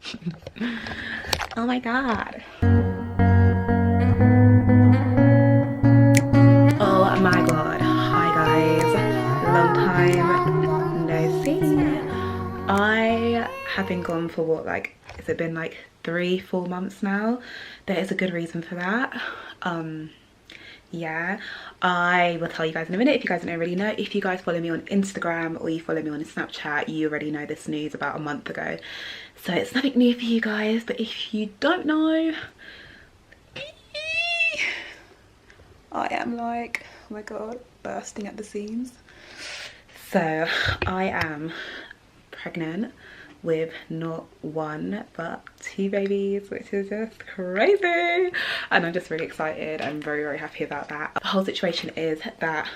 Oh my god. Oh my god. Hi guys. Long time no see. I have been gone for what, like, has it been like 3-4 months now? There is a good reason for that. Yeah, I will tell you guys in a minute if you guys don't already know. If you guys follow me on Instagram or you follow me on Snapchat, you already know this news about a month ago, so it's nothing new for you guys. But if you don't know, I am like, oh my god, bursting at the seams. So I am pregnant with not one but 2 babies, which is just crazy, and I'm just really excited. I'm very happy about that. The whole situation is that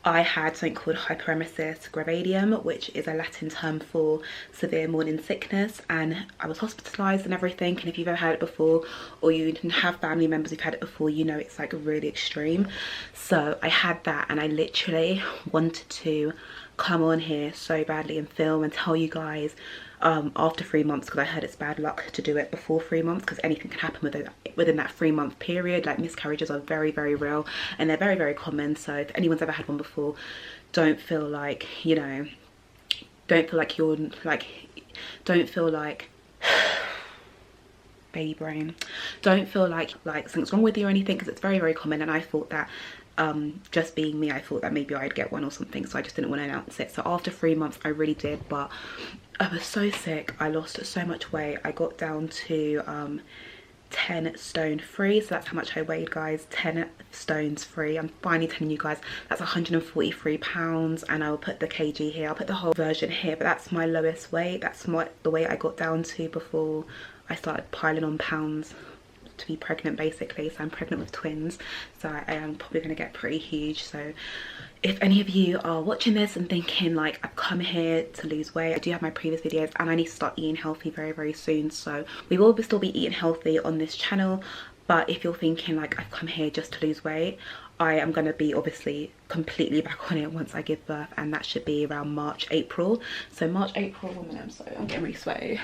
I had something called hyperemesis gravidium, which is a Latin term for severe morning sickness, and I was hospitalized and everything. And if you've ever had it before, or you have family members who've had it before, you know it's like really extreme. So I had that, and I literally wanted to come on here so badly and film and tell you guys after 3 months, because I heard it's bad luck to do it before 3 months, because anything can happen within that 3-month period. Like, miscarriages are very real, and they're very common. So if anyone's ever had one before, don't feel like, you know, don't feel like you're like, don't feel like baby brain, don't feel like something's wrong with you or anything, because it's very common. And I thought that just being me, I thought that maybe I'd get one or something, so I just didn't want to announce it. So after 3 months I really did, but I was so sick. I lost so much weight. I got down to 10 stone free, so that's how much I weighed, guys. 10 stones free. I'm finally telling you guys, that's 143 pounds, and I will put the kg here. I'll put the whole version here, but that's my lowest weight. That's the weight I got down to before I started piling on pounds to be pregnant, basically. So I'm pregnant with twins, so I am probably going to get pretty huge. So if any of you are watching this and thinking like, I've come here to lose weight, I do have my previous videos, and I need to start eating healthy very soon. So we will still be eating healthy on this channel. But if you're thinking like, I've come here just to lose weight, I am going to be obviously completely back on it once I give birth, and that should be around March, April. So March, April, 1 minute, so I'm getting really sweaty.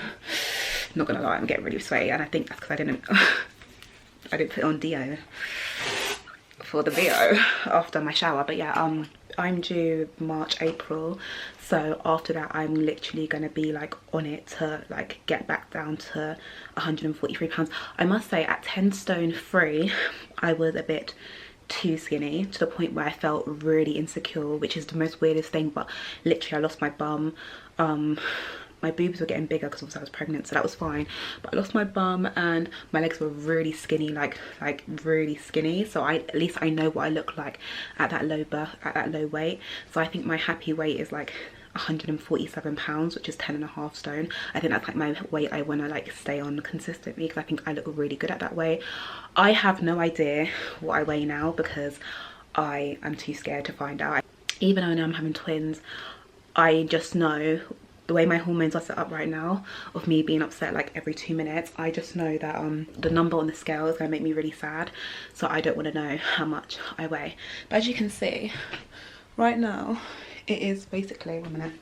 Not gonna lie, I'm getting really sweaty, and I think that's because I didn't put on deo for the video after my shower. But yeah, I'm due March, April, so after that I'm literally gonna be like on it to like get back down to 143 pounds. I must say, at 10 stone free, I was a bit too skinny, to the point where I felt really insecure, which is the most weirdest thing. But literally I lost my bum. My boobs were getting bigger because I was pregnant, so that was fine, but I lost my bum and my legs were really skinny, like really skinny. So at least I know what I look like at that low weight. So I think my happy weight is like 147 pounds, which is 10.5 stone. I think that's like my weight I want to like stay on consistently, because I think I look really good at that weight. I have no idea what I weigh now, because I am too scared to find out. Even though I know I'm having twins, I just know the way my hormones are set up right now, of me being upset like every 2 minutes, I just know that the number on the scale is going to make me really sad. So I don't want to know how much I weigh. But as you can see right now, it is basically, 1 minute,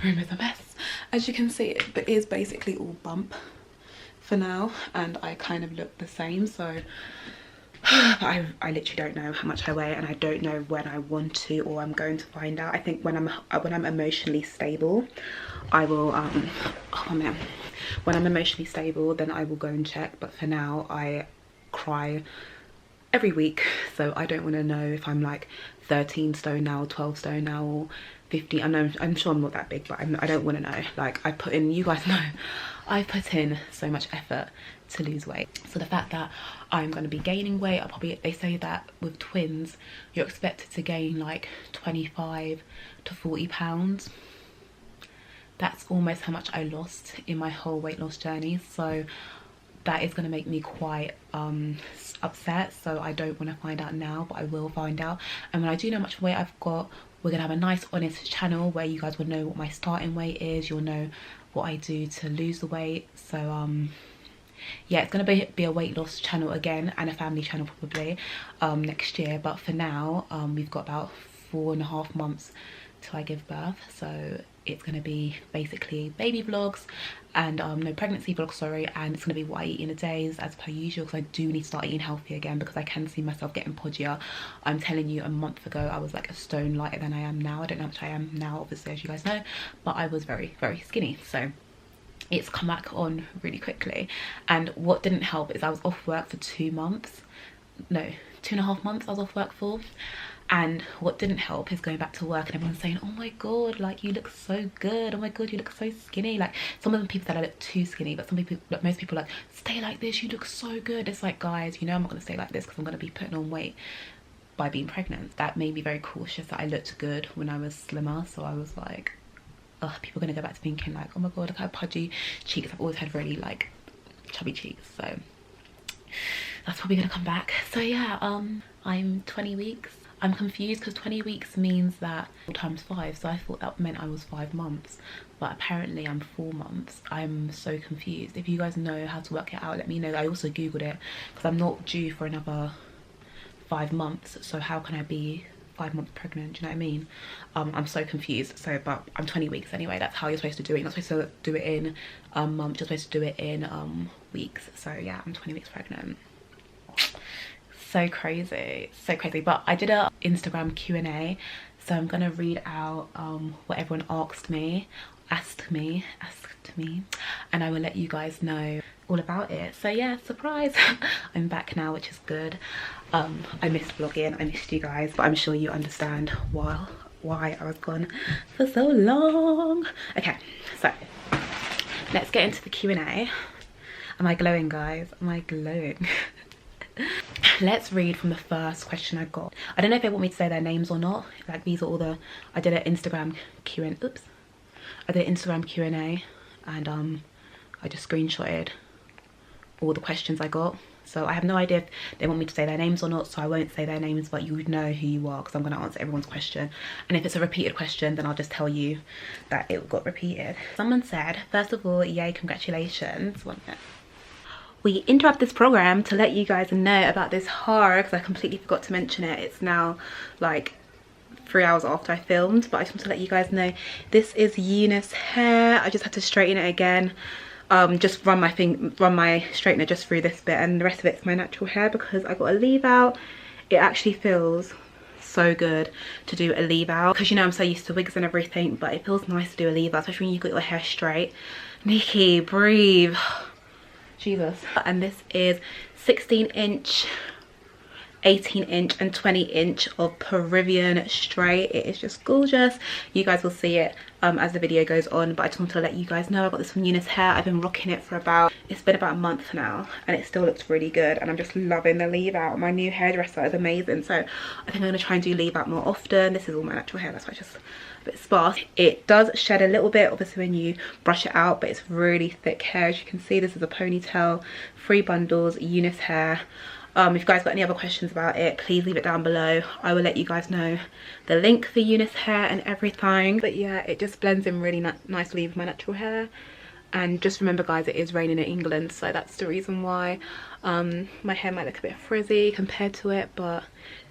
room is a mess. As you can see, it is basically all bump for now, and I kind of look the same. So I literally don't know how much I weigh, and I don't know when I want to, or I'm going to find out. I think when I'm emotionally stable, I will oh man, when I'm emotionally stable, then I will go and check. But for now, I cry every week, so I don't want to know if I'm like 13 stone now, 12 stone now, or 15. I'm sure I'm not that big, but I don't want to know. Like, I put in, you guys know, I put in so much effort to lose weight. So the fact that I'm going to be gaining weight, they say that with twins you're expected to gain like 25 to 40 pounds. That's almost how much I lost in my whole weight loss journey. So that is going to make me quite upset. So I don't want to find out now, but I will find out. And when I do know how much weight I've got, we're gonna have a nice honest channel where you guys will know what my starting weight is. You'll know what I do to lose the weight. So yeah, it's gonna be a weight loss channel again, and a family channel probably next year. But for now, we've got about 4.5 months till I give birth. So it's going to be basically baby vlogs and no, pregnancy vlogs, sorry, and it's going to be what I eat in a days as per usual, because I do need to start eating healthy again because I can see myself getting podgier. I'm telling you, a month ago I was like a stone lighter than I am now. I don't know how much I am now, obviously, as you guys know, but I was very, very skinny. So it's come back on really quickly. And what didn't help is I was off work for 2 months, no, 2.5 months I was off work for. And what didn't help is going back to work and everyone's saying, oh my god, like you look so good, oh my god, you look so skinny. Like some of the people said I look too skinny, but some people, like most people, like, stay like this, you look so good. It's like, guys, you know I'm not going to stay like this because I'm going to be putting on weight by being pregnant. That made me very cautious that I looked good when I was slimmer. So I was like, oh, people are going to go back to thinking like, oh my god, look how pudgy cheeks. I've always had really like chubby cheeks, so that's probably going to come back. So yeah, I'm 20 weeks. I'm confused because 20 weeks means that times 5, so I thought that meant I was 5 months, but apparently I'm 4 months. I'm so confused. If you guys know how to work it out, let me know. I also googled it because I'm not due for another 5 months, so how can I be 5 months pregnant? Do you know what I mean? I'm so confused. So, but I'm 20 weeks anyway. That's how you're supposed to do it. You're not supposed to do it in months, you're supposed to do it in weeks. So yeah, I'm 20 weeks pregnant. So crazy, so crazy. But I did a Instagram Q&A, so I'm gonna read out what everyone asked me, and I will let you guys know all about it. So yeah, surprise. I'm back now, which is good. I missed vlogging, I missed you guys, but I'm sure you understand why I was gone for so long. Okay, so let's get into the Q&A. Am I glowing, guys? Am I glowing? Let's read from the first question I got. I don't know if they want me to say their names or not. Like, these are all the, I did an Instagram Q&A, oops. I did an Instagram Q&A and I just screenshotted all the questions I got. So I have no idea if they want me to say their names or not, so I won't say their names, but you would know who you are because I'm going to answer everyone's question. And if it's a repeated question, then I'll just tell you that it got repeated. Someone said, first of all, yay, congratulations. 1 minute. We interrupt this program to let you guys know about this horror because I completely forgot to mention it. It's now like 3 hours after I filmed, but I just want to let you guys know this is Unice hair. I just had to straighten it again. Just run my straightener just through this bit, and the rest of it's my natural hair because I got a leave out. It actually feels so good to do a leave out because, you know, I'm so used to wigs and everything, but it feels nice to do a leave out, especially when you've got your hair straight. Nikki, breathe. Jesus. And this is 16-inch, 18-inch and 20-inch of Peruvian straight. It is just gorgeous. You guys will see it as the video goes on, but I just wanted to let you guys know I got this from Unice hair. I've been rocking it for it's been about a month now, and it still looks really good, and I'm just loving the leave out. My new hairdresser is amazing, so I think I'm going to try and do leave out more often. This is all my natural hair, that's why it's just a bit sparse. It does shed a little bit obviously when you brush it out, but it's really thick hair. As you can see, this is a ponytail, 3 bundles, Unice hair. If you guys got any other questions about it, please leave it down below. I will let you guys know the link for Unice hair and everything. But yeah, it just blends in really nicely with my natural hair. And just remember, guys, it is raining in England, so that's the reason why my hair might look a bit frizzy compared to it, but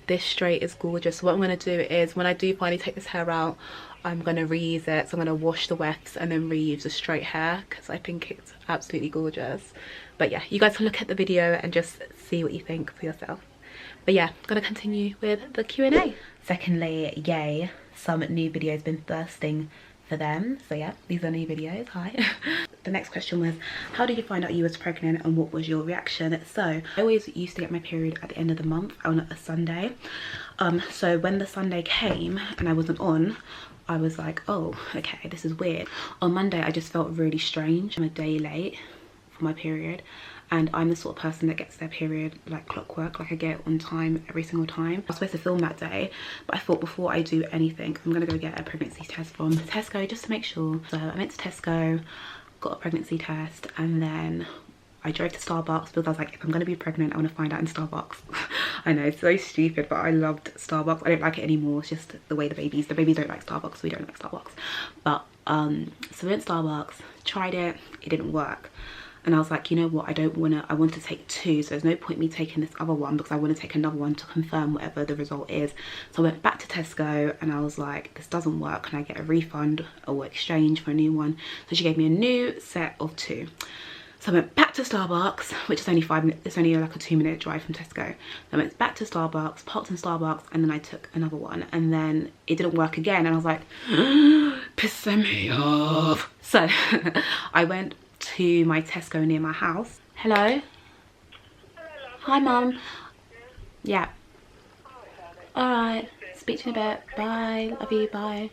this straight is gorgeous. So what I'm going to do is, when I do finally take this hair out, I'm going to reuse it. So I'm going to wash the wefts and then reuse the straight hair because I think it's absolutely gorgeous. But yeah, you guys can look at the video and just see what you think for yourself. But yeah, I'm going to continue with the Q&A. Secondly, yay, some new videos, been thirsting for them. So yeah, these are new videos. Hi. The next question was, how did you find out you was pregnant and what was your reaction? So I always used to get my period at the end of the month on a Sunday. So when the Sunday came and I wasn't on, I was like, oh, okay, this is weird. On Monday, I just felt really strange. I'm a day late for my period, and I'm the sort of person that gets their period like clockwork. Like, I get it on time every single time. I was supposed to film that day, but I thought before I do anything, I'm gonna go get a pregnancy test from Tesco just to make sure. So I went to Tesco, got a pregnancy test, and then I drove to Starbucks because I was like, if I'm gonna be pregnant, I want to find out in Starbucks. I know, it's so stupid, but I loved Starbucks. I don't like it anymore. It's just the way the babies don't like Starbucks, so we don't like Starbucks. But so we went to Starbucks, tried it, it didn't work. and I was like, you know what, I want to take 2, so there's no point me taking this other one because I want to take another one to confirm whatever the result is. So I went back to Tesco and I was like, this doesn't work, can I get a refund or exchange for a new one? So she gave me a new set of 2. So I went back to Starbucks, which is only 5 minutes, it's only like a 2-minute drive from Tesco. I went back to Starbucks, parked in Starbucks, and then I took another one, and then it didn't work again, and I was like, pissing me off. So I went to my Tesco near my house. Hello? Hi, Mum. Yeah. Alright, speak to you in a bit. Bye, love you, bye.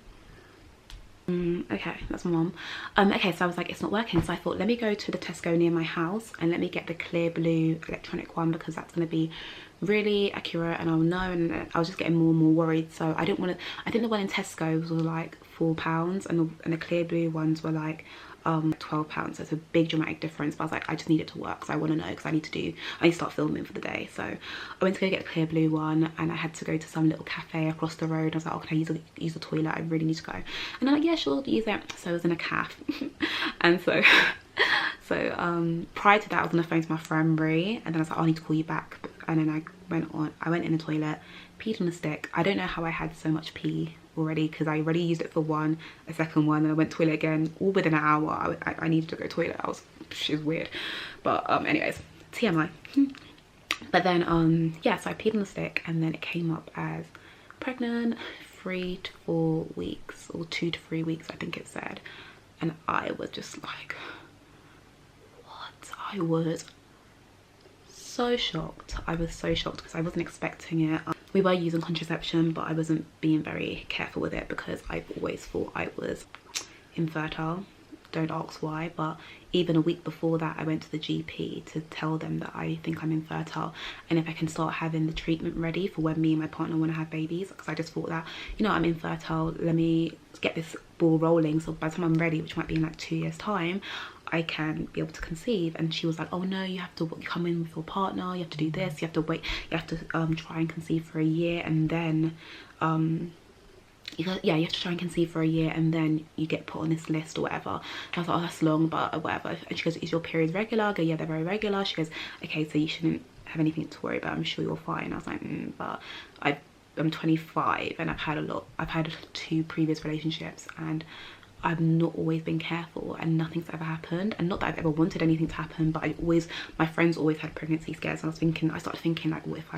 Okay, that's my mum. Okay, so I was like, it's not working, so I thought, let me go to the Tesco near my house and let me get the clear blue electronic one, because that's going to be really accurate and I'll know. And I was just getting more and more worried, so I didn't want to. I think the one in Tesco was like £4 and the clear blue ones were like £12, so it's a big dramatic difference. But I was like, I just need it to work because I want to know, because I need to start filming for the day. So I went to go get the clear blue one, and I had to go to some little cafe across the road. I was like, oh, can I use the toilet? I really need to go. And they're like, yeah, sure, use it. So I was in a cafe and so prior to that I was on the phone to my friend Brie, and then I was like, oh, I need to call you back. And then I went in the toilet, peed on a stick. I don't know how I had so much pee already, because I already used it for one, a second one, and I went to toilet again all within an hour. I needed to go to toilet. She's weird, but anyways, TMI. But then yeah, so I peed on the stick, and then it came up as pregnant 3 to 4 weeks, or 2 to 3 weeks I think it said. And I was just like, what? I was so shocked. I was so shocked because I wasn't expecting it. We were using contraception, but I wasn't being very careful with it because I've always thought I was infertile. Don't ask why, but even a week before that I went to the GP to tell them that I think I'm infertile, and if I can start having the treatment ready for when me and my partner want to have babies, because I just thought that, you know, I'm infertile, let me get this ball rolling, so by the time I'm ready, which might be in like 2 years time, I can be able to conceive. And she was like, oh no, you have to come in with your partner, you have to do this, you have to wait, you have to try and conceive for a year, and then you have to try and conceive for a year, and then you get put on this list or whatever. And I was like, oh, that's long, but whatever. And she goes, is your periods regular? I go, yeah, they're very regular. She goes, okay, so you shouldn't have anything to worry about, I'm sure you're fine. I was like, but I'm 25 and I've had 2 previous relationships, and I've not always been careful, and nothing's ever happened. And not that I've ever wanted anything to happen, but my friends always had pregnancy scares, and I started thinking like, what if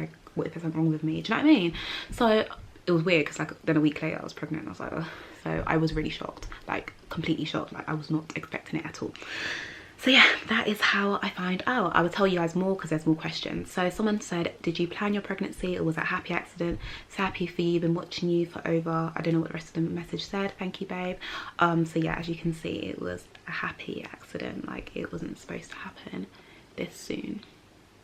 there's something wrong with me? Do you know what I mean? So it was weird, because like then a week later I was pregnant, and I was like, ugh. So I was really shocked, like completely shocked. Like I was not expecting it at all. So yeah, that is how I find out. I will tell you guys more because there's more questions. So someone said, did you plan your pregnancy, or was it a happy accident? So happy for you, been watching you for over, I don't know what the rest of the message said. Thank you, babe. So yeah, as you can see, it was a happy accident. Like it wasn't supposed to happen this soon.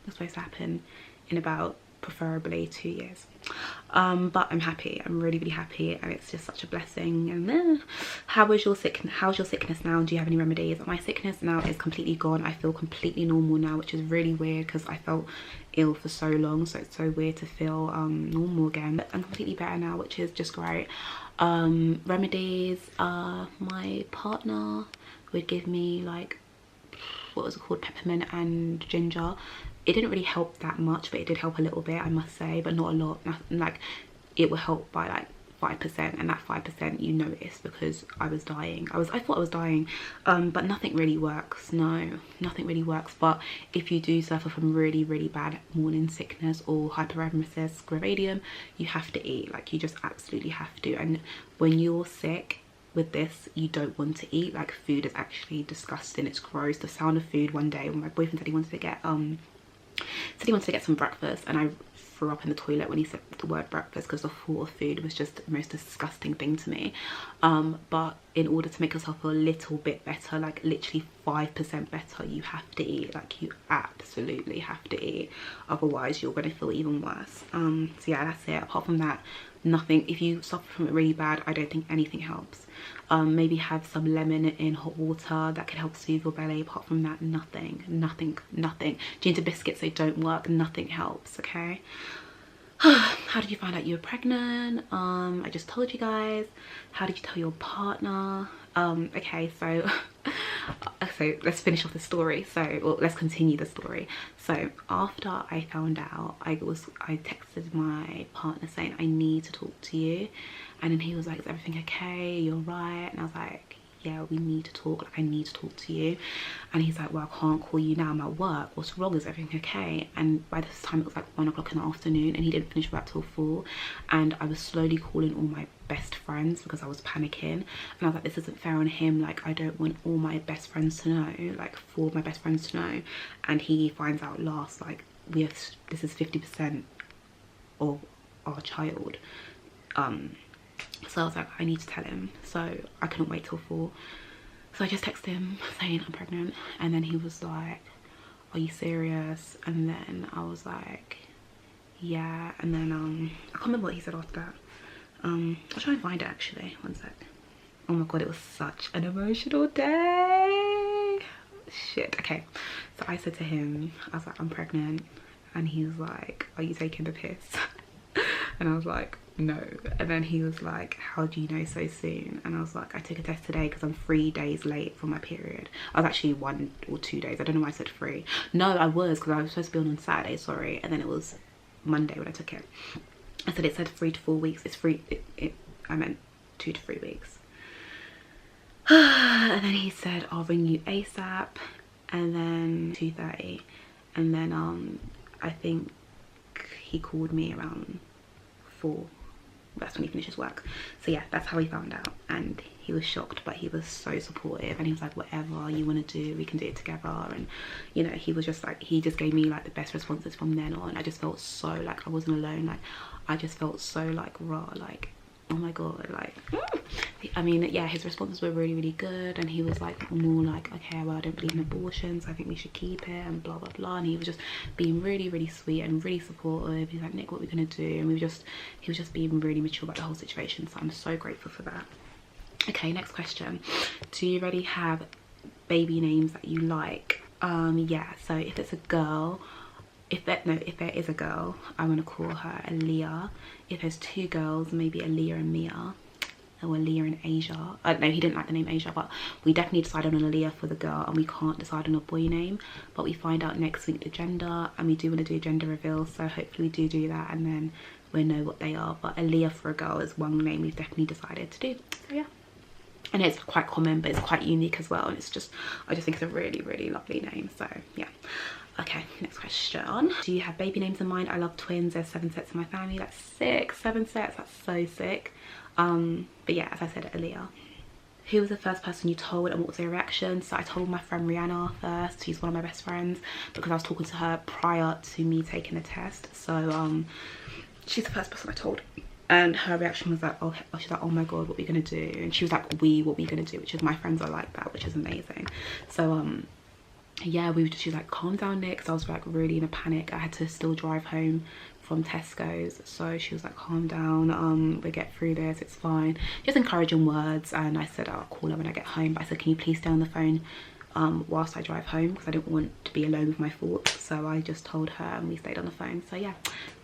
It was supposed to happen in about preferably 2 years. But I'm happy. I'm really, really happy, and it's just such a blessing. And how's your sickness now? Do you have any remedies? My sickness now is completely gone. I feel completely normal now, which is really weird because I felt ill for so long, so it's so weird to feel normal again. But I'm completely better now, which is just great. Remedies, my partner would give me like, what was it called, peppermint and ginger. It didn't really help that much, but it did help a little bit, I must say, but not a lot. Like it will help by like 5%, and that 5% you notice because I was dying. I thought I was dying, but nothing really works. No, nothing really works. But if you do suffer from really, really bad morning sickness or hyperemesis gravidium, you have to eat. Like you just absolutely have to. And when you're sick with this, you don't want to eat. Like food is actually disgusting. It's gross. The sound of food. One day when my boyfriend said he wanted to get some breakfast, and I threw up in the toilet when he said the word breakfast because the thought of food was just the most disgusting thing to me. But in order to make yourself feel a little bit better, like literally 5% better, you have to eat. Like you absolutely have to eat, otherwise you're going to feel even worse. So yeah, that's it. Apart from that, nothing. If you suffer from it really bad, I don't think anything helps. Maybe have some lemon in hot water, that can help soothe your belly. Apart from that, nothing. Ginger biscuits, they don't work. Nothing helps. Okay. How did you find out you were pregnant? I just told you guys. How did you tell your partner? Okay, so so let's finish off the story. So, well, let's continue the story. So after I found out, I texted my partner saying, I need to talk to you. And then he was like, is everything okay? You're right? And I was like, yeah, we need to talk. Like, I need to talk to you. And he's like, well, I can't call you now, I'm at work. What's wrong? Is everything okay? And by this time it was like 1 o'clock in the afternoon, and he didn't finish work till 4. And I was slowly calling all my best friends because I was panicking. And I was like, this isn't fair on him. Like, I don't want all my best friends to know, like 4 of my best friends to know. And he finds out last. Like, this is 50% of our child. So I was like, I need to tell him. So I couldn't wait till 4. So I just texted him saying I'm pregnant. And then he was like, are you serious? And then I was like, yeah. And then I can't remember what he said after that. I'll try and find it actually. 1 sec. Oh my god, it was such an emotional day. Shit. Okay, so I said to him, I was like, I'm pregnant. And he was like, are you taking the piss? And I was like, no. And then he was like, how do you know so soon? And I was like, I took a test today because I'm 3 days late for my period. I was actually 1 or 2 days. I don't know why I said 3. No, I was, because I was supposed to be on Saturday, sorry. And then it was Monday when I took it. I said, it said 3 to 4 weeks. It's 3, I meant 2 to 3 weeks. And then he said, I'll ring you ASAP. And then 2:30. And then I think he called me around 4. That's when he finishes work. So yeah, that's how he found out. And he was shocked, but he was so supportive. And he was like, whatever you want to do, we can do it together. And you know, he was just like, he just gave me like the best responses from then on. I just felt so like I wasn't alone. Like, I just felt so like raw, like, oh my god, like, I mean, yeah, his responses were really, really good. And he was like more like, okay, well, I don't believe in abortions, I think we should keep it, and blah blah blah. And he was just being really, really sweet and really supportive. He's like, Nick, what are we gonna do? And he was just being really mature about the whole situation. So I'm so grateful for that. Okay, next question. Do you already have baby names that you like? Yeah, so if it's a girl, if there is a girl, I want to call her Aaliyah. If there's 2 girls, maybe Aaliyah and Mia, or Aaliyah and Asia. No, he didn't like the name Asia, but we definitely decided on Aaliyah for the girl, and we can't decide on a boy name. But we find out next week the gender, and we do want to do a gender reveal, so hopefully we do that, and then we'll know what they are. But Aaliyah for a girl is one name we've definitely decided to do. So yeah. And it's quite common, but it's quite unique as well. And it's just, I just think it's a really, really lovely name. So yeah. Okay, next question. Do you have baby names in mind? I love twins. There's 7 sets in my family. That's sick. 7 sets. That's so sick. But yeah, as I said, Aaliyah. Who was the first person you told, and what was their reaction? So I told my friend Rihanna first. She's one of my best friends, because I was talking to her prior to me taking the test. So she's the first person I told. And her reaction was like, oh, she's like, oh my god, what are we gonna do? And she was like, what are we gonna do? Which is, my friends are like that, which is amazing. So yeah, she was like, calm down, Nick. So I was like really in a panic. I had to still drive home from Tesco's. So she was like, calm down, we'll get through this, it's fine. Just encouraging words. And I said, I'll call her when I get home. But I said, can you please stay on the phone whilst I drive home, because I didn't want to be alone with my thoughts. So I just told her, and we stayed on the phone. So yeah,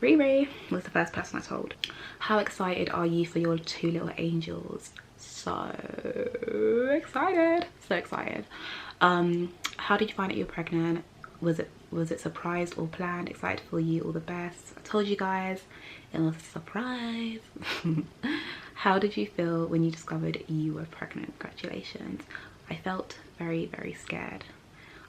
Riri was the first person I told. How excited are you for your 2 little angels? So excited, so excited. How did you find out you were pregnant? Was it surprised or planned? Excited for you, all the best. I told you guys it was a surprise. How did you feel when you discovered you were pregnant? Congratulations. I felt very, very scared.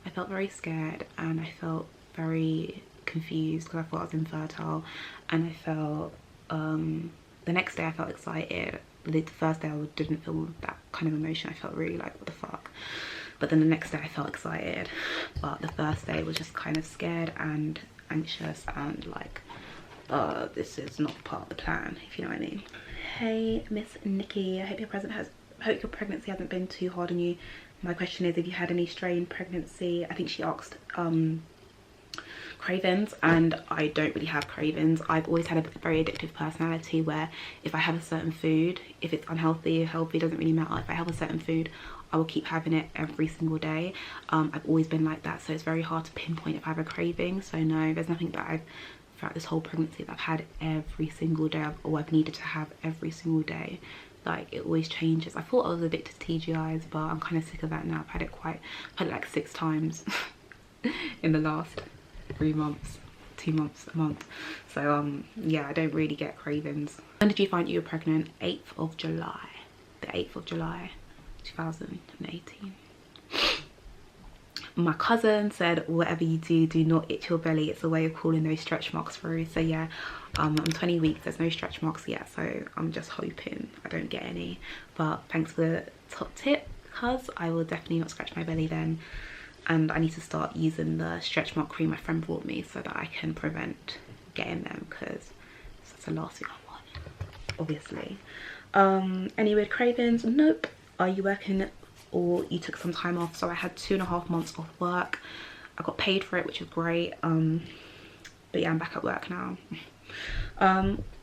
I felt very scared, and I felt very confused because I thought I was infertile. And I felt the next day I felt excited. The first day I didn't feel that kind of emotion. I felt really like, what the fuck. But then the next day I felt excited. But the first day was just kind of scared and anxious, and like, this is not part of the plan, if you know what I mean. Hey Miss Nikki, I hope your pregnancy hasn't been too hard on you. My question is, if you had any strained pregnancy. I think she asked cravings, and I don't really have cravings. I've always had a very addictive personality, where if I have a certain food, if it's unhealthy or healthy, doesn't really matter. If I have a certain food, I will keep having it every single day. I've always been like that, so it's very hard to pinpoint if I have a craving. So no, there's nothing that I've, throughout this whole pregnancy, that I've had every single day, or I've needed to have every single day. like it always changes. I thought I was addicted to TGIs, but I'm kind of sick of that now. I've had it like 6 times in the last 3 months, 2 months, a month. So yeah, I don't really get cravings. When did you find you were pregnant? 8th of July. The 8th of July 2018. My cousin said, whatever you do, do not itch your belly. It's a way of calling those stretch marks through. So yeah, I'm 20 weeks, there's no stretch marks yet, so I'm just hoping I don't get any. But thanks for the top tip, cuz I will definitely not scratch my belly then. And I need to start using the stretch mark cream my friend brought me so that I can prevent getting them, because that's the last thing I want, obviously. Any weird cravings? Nope. Are you working or you took some time off? So I had 2.5 months off work. I got paid for it, which was great. But yeah, I'm back at work now.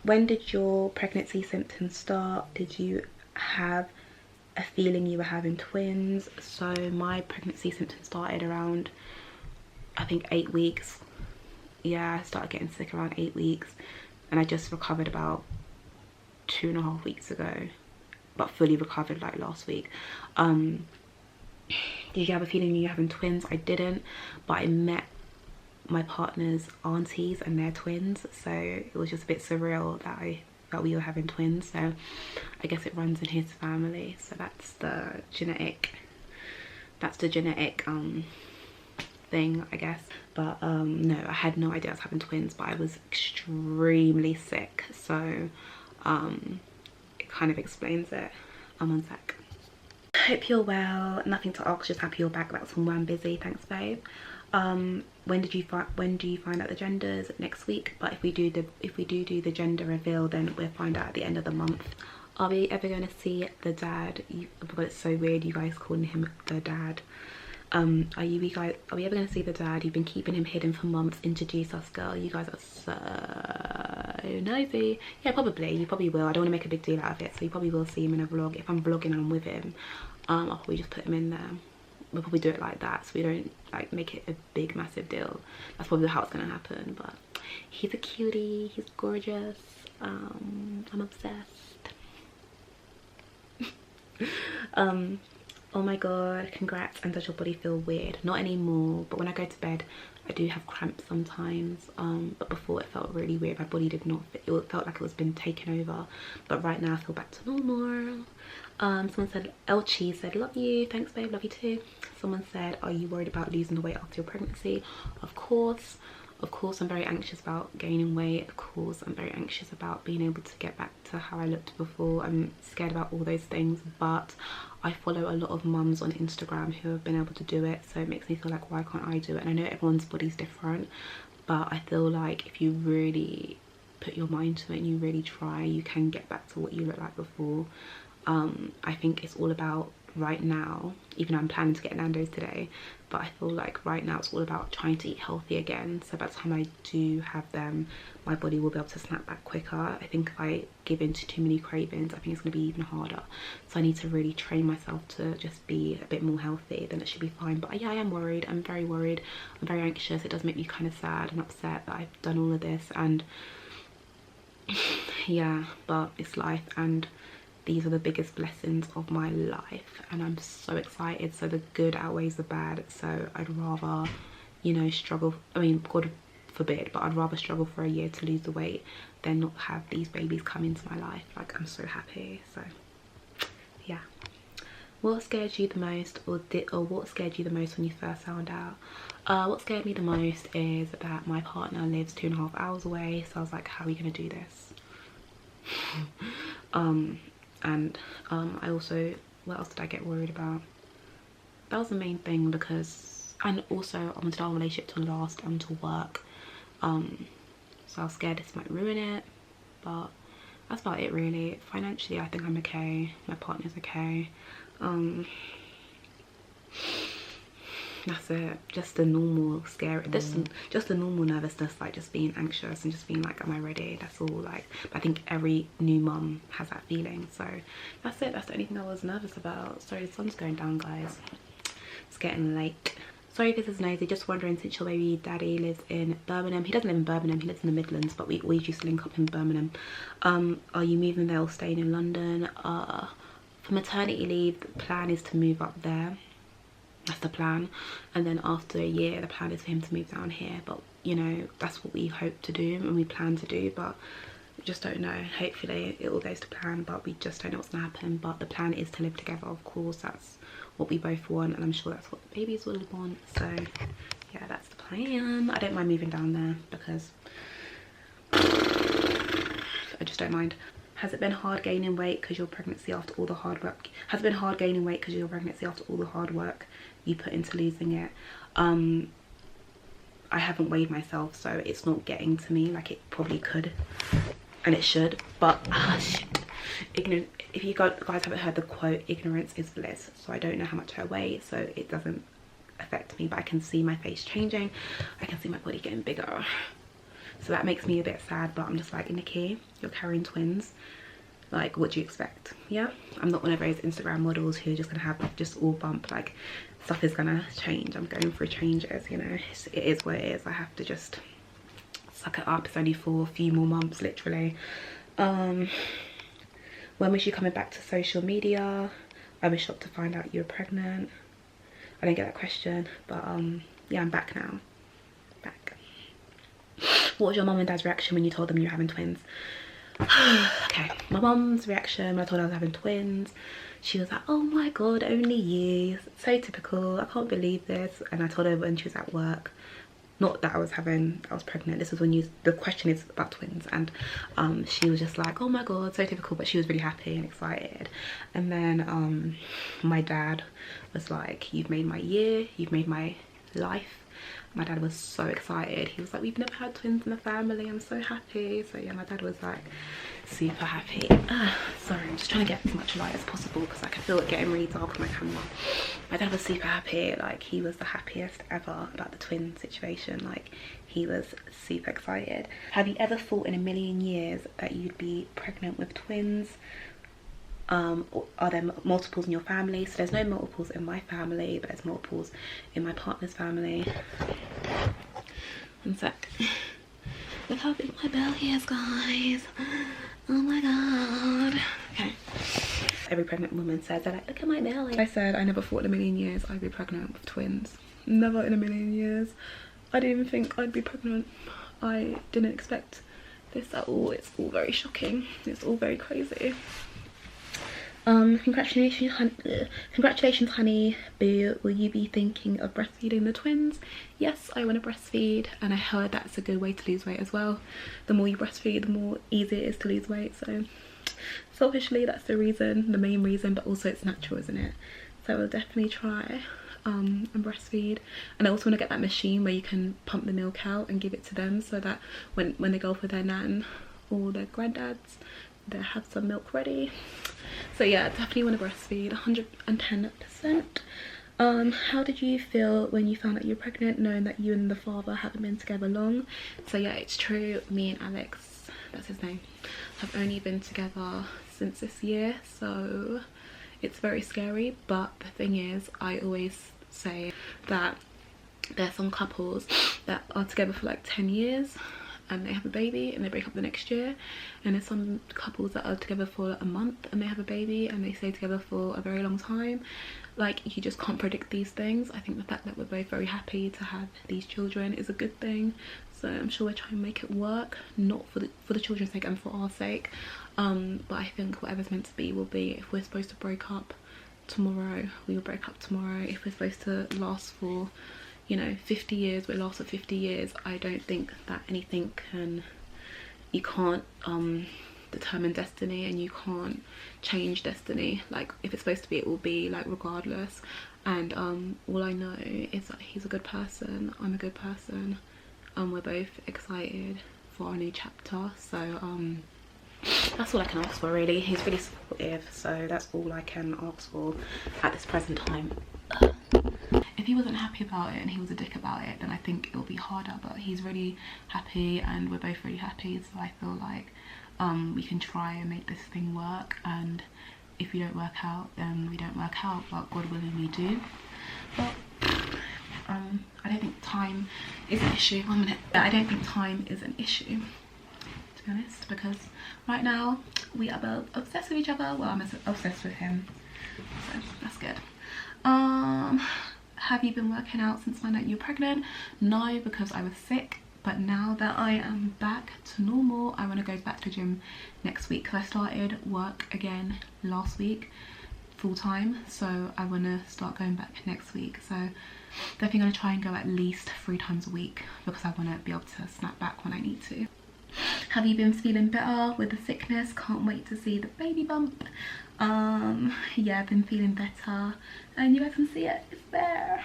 When did your pregnancy symptoms start? Did you have a feeling you were having twins? So my pregnancy symptoms started around, I think, 8 weeks. Yeah, I started getting sick around 8 weeks, and I just recovered about 2.5 weeks ago, but fully recovered like last week. Did you have a feeling you were having twins? I didn't, but I met my partner's aunties and their twins, so it was just a bit surreal that we were having twins. So I guess it runs in his family, so that's the genetic thing, I guess. But no, I had no idea I was having twins, but I was extremely sick, so it kind of explains it. One sec. Hope you're well. Nothing to ask, just happy you're back. That's from One Busy. Thanks, babe. When do you find out the genders? Next week. But if we do the gender reveal, then we'll find out at the end of the month. Are we ever going to see the dad? But it's so weird, you guys calling him the dad. Are we ever going to see the dad? You've been keeping him hidden for months. Introduce us, girl. You guys are so nosy. Yeah, probably. You probably will. I don't want to make a big deal out of it, so you probably will see him in a vlog. If I'm vlogging and I'm with him, I'll probably just put him in there. We'll probably do it like that, so we don't like make it a big massive deal. That's probably how it's gonna happen. But he's a cutie. He's gorgeous. I'm obsessed. Oh my god, congrats. And does your body feel weird? Not anymore, but when I go to bed I do have cramps sometimes. But before it felt really weird. My body did not feel, it felt like it was been taken over, but right now I feel back to normal. Someone said, Elchi said, love you. Thanks, babe. Love you too. Someone said, are you worried about losing the weight after your pregnancy? Of course I'm very anxious about gaining weight. Of course I'm very anxious about being able to get back to how I looked before. I'm scared about all those things, but I follow a lot of mums on Instagram who have been able to do it, so it makes me feel like, why can't I do it? And I know everyone's body's different, but I feel like if you really put your mind to it and you really try, you can get back to what you looked like before. I think it's all about right now, even though I'm planning to get Nando's today, but I feel like right now it's all about trying to eat healthy again, so by the time I do have them, my body will be able to snap back quicker. I think if I give in to too many cravings, I think it's going to be even harder, so I need to really train myself to just be a bit more healthy, then it should be fine. But yeah, I am worried. I'm very worried. I'm very anxious. It does make me kind of sad and upset that I've done all of this, and yeah, but it's life, and these are the biggest blessings of my life, and I'm so excited. So the good outweighs the bad, so I'd rather, you know, struggle, I mean, God forbid, but I'd rather struggle for a year to lose the weight than not have these babies come into my life. Like, I'm so happy. So yeah. What scared you the most, or what scared you the most when you first found out? What scared me the most is that my partner lives 2.5 hours away, so I was like, how are we gonna do this? And I also, what else did I get worried about? That was the main thing, because, and also I wanted our relationship to last and to work, so I was scared this might ruin it, but that's about it really. Financially I think I'm okay, my partner's okay. That's it. Just the normal scary, just the normal nervousness, like just being anxious and just being like, am I ready? That's all. Like, but I think every new mum has that feeling, so that's it. That's the only thing I was nervous about. Sorry, the sun's going down, guys. It's getting late, Sorry if this is nosy, just wondering, since your baby daddy lives in Birmingham. He doesn't live in Birmingham, he lives in the Midlands, but we always used to link up in Birmingham. Are you moving there or staying in London? For maternity leave, the plan is to move up there. That's the plan. And then after a year, the plan is for him to move down here. But, you know, that's what we hope to do and we plan to do. But we just don't know. Hopefully it all goes to plan, but we just don't know what's going to happen. But the plan is to live together, of course. That's what we both want, and I'm sure that's what the babies will want. So yeah, that's the plan. I don't mind moving down there because I just don't mind. Has it been hard gaining weight because your pregnancy after all the hard work? Has it been hard gaining weight because your pregnancy after all the hard work you put into losing it? I haven't weighed myself, so it's not getting to me like it probably could, and it should. But shit. Ignorant. If you guys haven't heard the quote, ignorance is bliss. So I don't know how much I weigh, so it doesn't affect me, but I can see my face changing, I can see my body getting bigger, so that makes me a bit sad. But I'm just like, Nikki, you're carrying twins, like what do you expect? Yeah, I'm not one of those Instagram models who are just gonna have just all bump. Like, stuff is gonna change. I'm going through changes, you know. It is what it is. I have to just suck it up. It's only for a few more months, literally. When was you coming back to social media? I was shocked to find out you were pregnant. I didn't get that question, but yeah, I'm back now. Back. What was your mum and dad's reaction when you told them you were having twins? Okay, my mum's reaction when I told her I was having twins, she was like, oh my god, only you, so typical, I can't believe this. And I told her when she was at work, not that I was pregnant, this was when the question is about twins, and she was just like, oh my god, so typical, but she was really happy and excited. And then my dad was like, you've made my year, you've made my life. My dad was so excited. He was like, we've never had twins in the family, I'm so happy. So yeah, my dad was like super happy. Sorry, I'm just trying to get as much light as possible because I can feel it getting really dark on my camera. My dad was super happy. Like, he was the happiest ever about the twin situation. Like, he was super excited. Have you ever thought in a million years that you'd be pregnant with twins? Are there multiples in your family? So there's no multiples in my family, but there's multiples in my partner's family. One sec. Look how big my belly is, guys. Oh my god. Okay. Every pregnant woman says, they're like, look at my belly. I said I never thought in a million years I'd be pregnant with twins. Never in a million years. I didn't even think I'd be pregnant. I didn't expect this at all. It's all very shocking. It's all very crazy. Congratulations honey boo. Will you be thinking of breastfeeding the twins? Yes, I want to breastfeed, and I heard that's a good way to lose weight as well. The more you breastfeed, the more easy it is to lose weight. So selfishly, that's the reason, the main reason, but also it's natural, isn't it? So we'll definitely try and breastfeed. And I also want to get that machine where you can pump the milk out and give it to them, so that when they go for their nan or their granddads, they have some milk ready. So yeah, definitely want to breastfeed 110%. How did you feel when you found out you were pregnant, knowing that you and the father haven't been together long? So yeah, it's true, me and Alex, that's his name, have only been together since this year, so it's very scary. But the thing is, I always say that there's some couples that are together for like 10 years and they have a baby and they break up the next year, and there's some couples that are together for a month and they have a baby and they stay together for a very long time. Like, you just can't predict these things. I think the fact that we're both very happy to have these children is a good thing, so I'm sure we're trying to make it work, not for the children's sake and for our sake, but I think whatever's meant to be will be. If we're supposed to break up tomorrow, we will break up tomorrow. If we're supposed to last for, you know, 50 years, we'll last for 50 years. I don't think that anything you can't determine destiny, and you can't change destiny. Like, if it's supposed to be, it will be, like, regardless. And all I know is that he's a good person, I'm a good person, we're both excited for our new chapter. So that's all I can ask for, really. He's really supportive, so that's all I can ask for at this present time. If he wasn't happy about it and he was a dick about it, then I think it'll be harder. But he's really happy and we're both really happy, so I feel like we can try and make this thing work. And if we don't work out, then we don't work out, but God willing we do. But I don't think time is an issue. 1 minute. I don't think time is an issue, to be honest, because right now we are both obsessed with each other. Well, I'm obsessed with him, so that's good. Have you been working out since finding out you were pregnant? No, because I was sick. But now that I am back to normal, I want to go back to the gym next week, because I started work again last week full time, so I want to start going back next week. So definitely going to try and go at least 3 times a week, because I want to be able to snap back when I need to. Have you been feeling better with the sickness? Can't wait to see the baby bump. Yeah, I've been feeling better, and you guys can see it, it's there.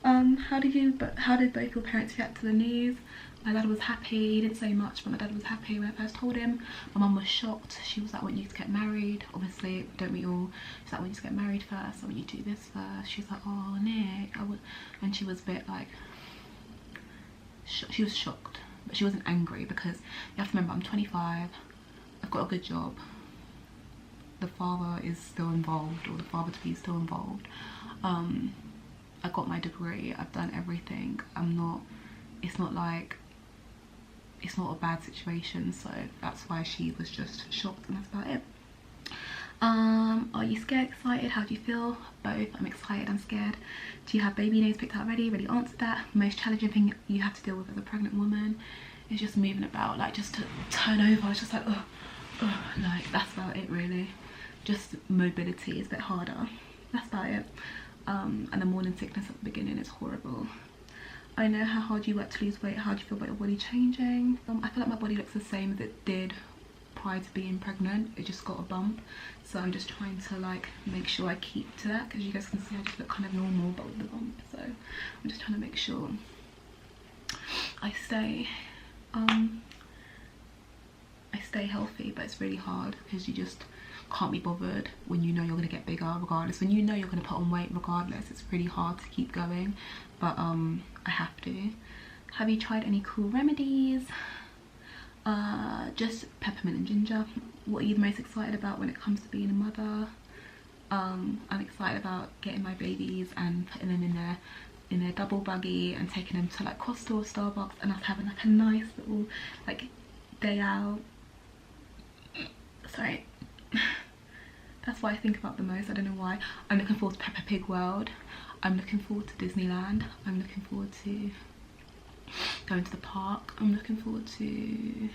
How did both your parents react to the news? My dad was happy. He didn't say much, but my dad was happy when I first told him. My mum was shocked. She was like, I want you to get married. Obviously, don't we all? She's like, I want you to get married first. I want you to do this first. She's like, oh, Nick, and she was a bit like, she was shocked, but she wasn't angry, because you have to remember, I'm 25. I've got a good job. The father is still involved, or the father-to-be is still involved. I got my degree, I've done everything. It's not a bad situation, so that's why she was just shocked, and that's about it. Are you scared, excited? How do you feel? Both. I'm excited and scared. Do you have baby names picked out already? Already answered that. Most challenging thing you have to deal with as a pregnant woman is just moving about, like just to turn over. It's just like, oh, like that's about it really. Just mobility is a bit harder. That's about it. And the morning sickness at the beginning is horrible. I know how hard you work to lose weight. How do you feel about your body changing? I feel like my body looks the same as it did prior to being pregnant. It just got a bump, so I'm just trying to like make sure I keep to that, because you guys can see I just look kind of normal but with the bump, so I'm just trying to make sure I stay healthy. But it's really hard, because you just can't be bothered when you know you're gonna get bigger regardless, when you know you're gonna put on weight regardless. It's really hard to keep going, but I have to. Have you tried any cool remedies? Just peppermint and ginger. What are you the most excited about when it comes to being a mother? I'm excited about getting my babies and putting them in their double buggy and taking them to like Costa or Starbucks, and us having like a nice little like day out. Sorry. That's what I think about the most. I don't know why. I'm looking forward to Peppa Pig World. I'm looking forward to Disneyland. I'm looking forward to going to the park. I'm looking forward to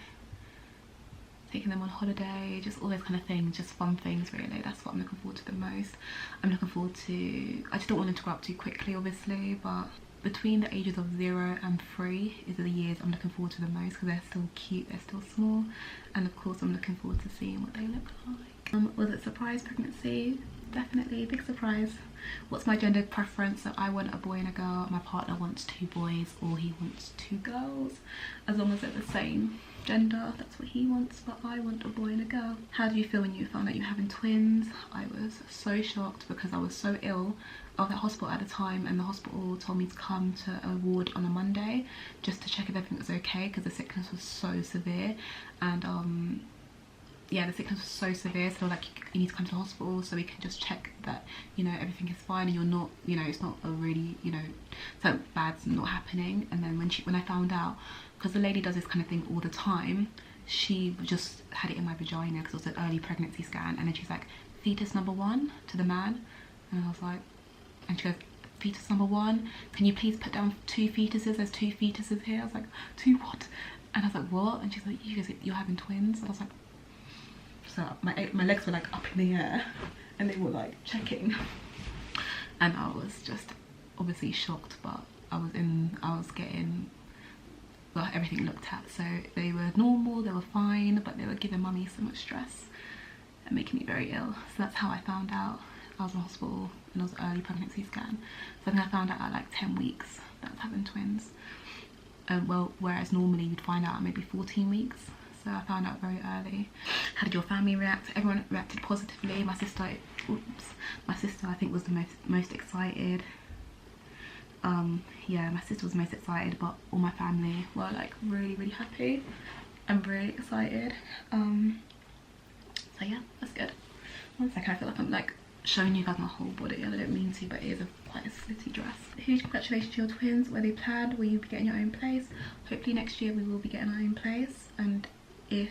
taking them on holiday, just all those kind of things, just fun things really. That's what I'm looking forward to the most. I'm looking forward to, I just don't want them to grow up too quickly obviously, but between the ages of 0 and 3 is the years I'm looking forward to the most, because they're still cute, they're still small, and of course I'm looking forward to seeing what they look like. Was it a surprise pregnancy? Definitely, big surprise. What's my gender preference? So I want a boy and a girl. My partner wants 2 boys, or he wants 2 girls. As long as they're the same gender, that's what he wants, but I want a boy and a girl. How do you feel when you found out you're having twins? I was so shocked, because I was so ill. I was at hospital at the time, and the hospital told me to come to a ward on a Monday just to check if everything was okay, because the sickness was so severe. And yeah, the sickness was so severe, so like you need to come to the hospital so we can just check that, you know, everything is fine and you're not, you know, it's not a really, you know, something bad's not happening. And then when I found out, because the lady does this kind of thing all the time, she just had it in my vagina because it was an early pregnancy scan, and then she's like, fetus number 1 to the man, and I was like, and she goes, fetus number 1, can you please put down 2 fetuses? There's 2 fetuses here. I was like, 2 what? And I was like, what? And she's like, you're having twins? And I was like, so my legs were like up in the air, and they were like checking, and I was just obviously shocked, but I was getting, well, everything looked at, so they were normal, they were fine, but they were giving mummy so much stress and making me very ill. So that's how I found out. I was in hospital and it was an early pregnancy scan, so I think I found out at like 10 weeks that I was having twins. Well, whereas normally you'd find out at maybe 14 weeks. So I found out very early. How did your family react? Everyone reacted positively. My sister, I think was the most excited. Yeah, my sister was most excited, but all my family were like really happy and really excited. So yeah, that's good. 1 second, I feel like I'm like showing you guys my whole body, and I don't mean to, but it is quite a slitty dress. Huge congratulations to your twins. Were they planned? Will you be getting your own place? Hopefully next year we will be getting our own place, and if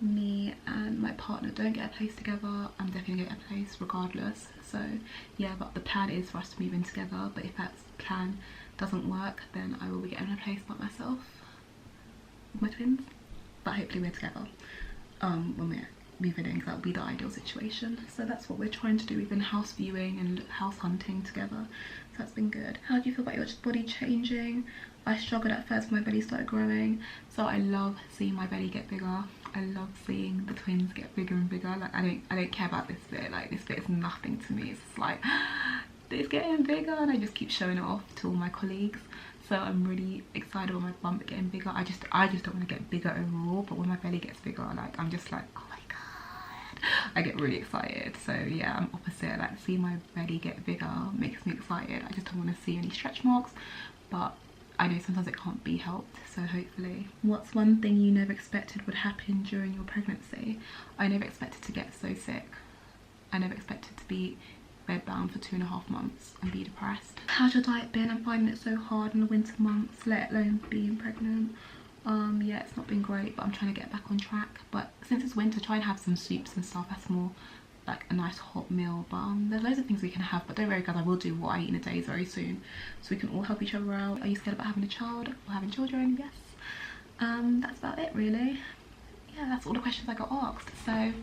me and my partner don't get a place together, I'm definitely gonna get a place regardless. So yeah, but the plan is for us to move in together, but if that plan doesn't work, then I will be getting a place by myself with my twins, but hopefully we're together when we're moving in, because that would be the ideal situation. So that's what we're trying to do. We've been house viewing and house hunting together, so that's been good. How do you feel about your body changing? I struggled at first when my belly started growing, so I love seeing my belly get bigger. I love seeing the twins get bigger and bigger. Like I don't care about this bit. Like this bit is nothing to me. It's just like it's getting bigger, and I just keep showing it off to all my colleagues. So I'm really excited when my bump getting bigger. I just don't want to get bigger overall, but when my belly gets bigger, like I'm just like, oh my god, I get really excited. So yeah, I'm opposite. Like seeing my belly get bigger makes me excited. I just don't want to see any stretch marks, but I know sometimes it can't be helped, so hopefully. What's one thing you never expected would happen during your pregnancy? I never expected to get so sick. I never expected to be bedbound for 2.5 months and be depressed. How's your diet been? I'm finding it so hard in the winter months, let alone being pregnant. Yeah, it's not been great, but I'm trying to get back on track. But since it's winter, try and have some soups and stuff. That's more like a nice hot meal. But there's loads of things we can have, but don't worry guys, I will do what I eat in a day very soon, so we can all help each other out. Are you scared about having a child or having children? Yes. That's about it really. Yeah, that's all the questions I got asked. So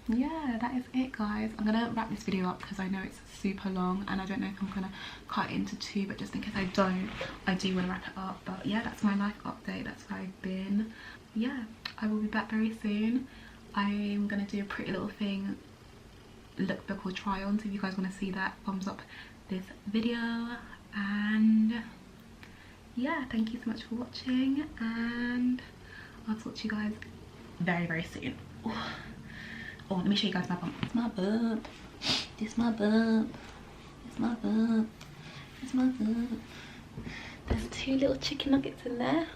yeah, that is it guys. I'm gonna wrap this video up because I know it's super long, and I don't know if I'm gonna cut it into 2, but just in case I don't, I do want to wrap it up. But yeah, that's my life update. That's where I've been. Yeah, I will be back very soon. I'm gonna do a pretty little thing lookbook or try on, so if you guys want to see that, thumbs up this video. And yeah, thank you so much for watching, and I'll talk to you guys very very soon. Oh, let me show you guys my bump. It's my bump. This my bump. It's my bump. It's my bump. There's 2 little chicken nuggets in there.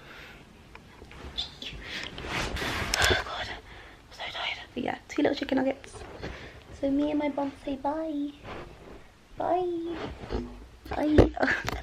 Oh god, I'm so tired. But yeah, 2 little chicken nuggets. So me and my bump say bye. Bye. Bye.